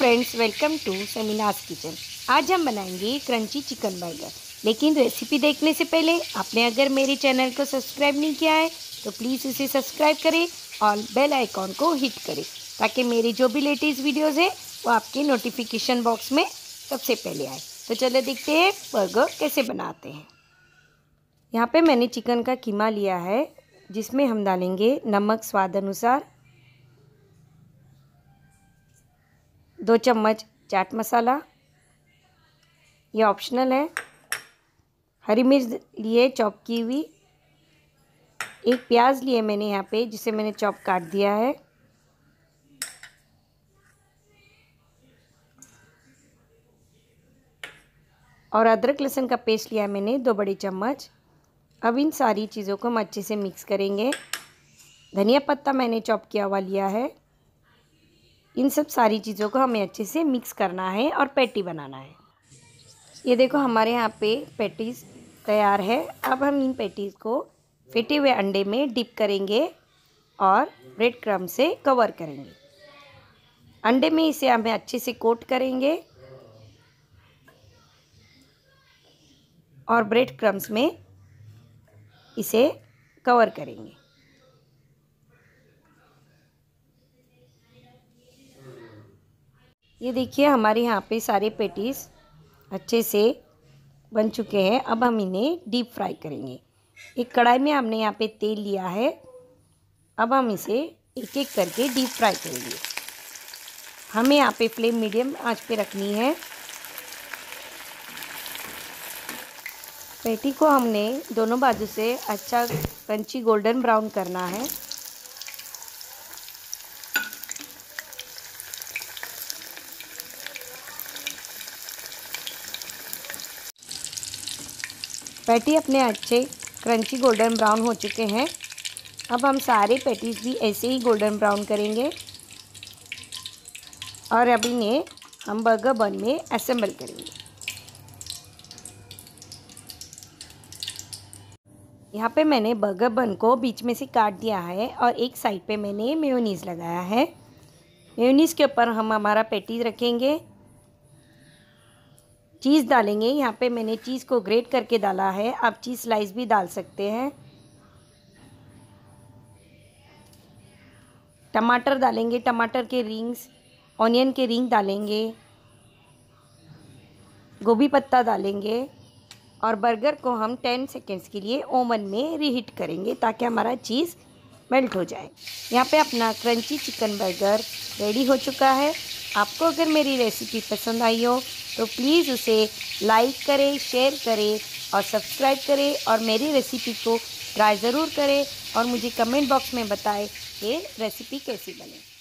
Friends, welcome to Semina's kitchen. आज हम बनाएंगे क्रंची चिकन बर्गर। लेकिन रेसिपी देखने से पहले आपने अगर मेरे चैनल को सब्सक्राइब नहीं किया है तो प्लीज़ इसे सब्सक्राइब करें और बेल आइकॉन को हिट करें ताकि मेरी जो भी लेटेस्ट वीडियोज़ है वो आपके नोटिफिकेशन बॉक्स में सबसे पहले आए। तो चलो देखते हैं बर्गर कैसे बनाते हैं। यहाँ पे मैंने चिकन का कीमा लिया है जिसमें हम डालेंगे नमक स्वाद अनुसार, 2 चम्मच चाट मसाला, ये ऑप्शनल है। हरी मिर्च लिए चॉप की हुई, एक प्याज लिए मैंने यहाँ पे जिसे मैंने चॉप काट दिया है, और अदरक लहसुन का पेस्ट लिया मैंने 2 बड़ी चम्मच। अब इन सारी चीज़ों को हम अच्छे से मिक्स करेंगे। धनिया पत्ता मैंने चॉप किया हुआ लिया है। इन सब सारी चीज़ों को हमें अच्छे से मिक्स करना है और पैटी बनाना है। ये देखो हमारे यहाँ पे पैटीज़ तैयार है। अब हम इन पैटीज़ को फेंटे हुए अंडे में डिप करेंगे और ब्रेड क्रम्ब से कवर करेंगे। अंडे में इसे हमें अच्छे से कोट करेंगे और ब्रेड क्रम्ब्स में इसे कवर करेंगे। ये देखिए हमारे यहाँ पे सारे पैटीज़ अच्छे से बन चुके हैं। अब हम इन्हें डीप फ्राई करेंगे। एक कढ़ाई में हमने यहाँ पे तेल लिया है। अब हम इसे एक एक करके डीप फ्राई करेंगे। हमें यहाँ पे फ्लेम मीडियम आंच पे रखनी है। पैटी को हमने दोनों बाजू से अच्छा क्रंची गोल्डन ब्राउन करना है। पैटी अपने अच्छे क्रंची गोल्डन ब्राउन हो चुके हैं। अब हम सारे पैटीज़ भी ऐसे ही गोल्डन ब्राउन करेंगे और अब इन्हें हम बर्गर बन में असेंबल करेंगे। यहाँ पे मैंने बर्गर बन को बीच में से काट दिया है और एक साइड पे मैंने मेयोनीज़ लगाया है। मेयोनीज़ के ऊपर हम हमारा पैटी रखेंगे, चीज़ डालेंगे। यहाँ पे मैंने चीज़ को ग्रेट करके डाला है। आप चीज़ स्लाइस भी डाल सकते हैं। टमाटर डालेंगे, टमाटर के रिंग्स, ऑनियन के रिंग डालेंगे, गोभी पत्ता डालेंगे और बर्गर को हम 10 सेकेंड्स के लिए ओवन में रीहीट करेंगे ताकि हमारा चीज़ मेल्ट हो जाए। यहाँ पे अपना क्रंची चिकन बर्गर रेडी हो चुका है। आपको अगर मेरी रेसिपी पसंद आई हो तो प्लीज़ उसे लाइक करें, शेयर करें और सब्सक्राइब करें और मेरी रेसिपी को ट्राई ज़रूर करें और मुझे कमेंट बॉक्स में बताएं कि रेसिपी कैसी बने।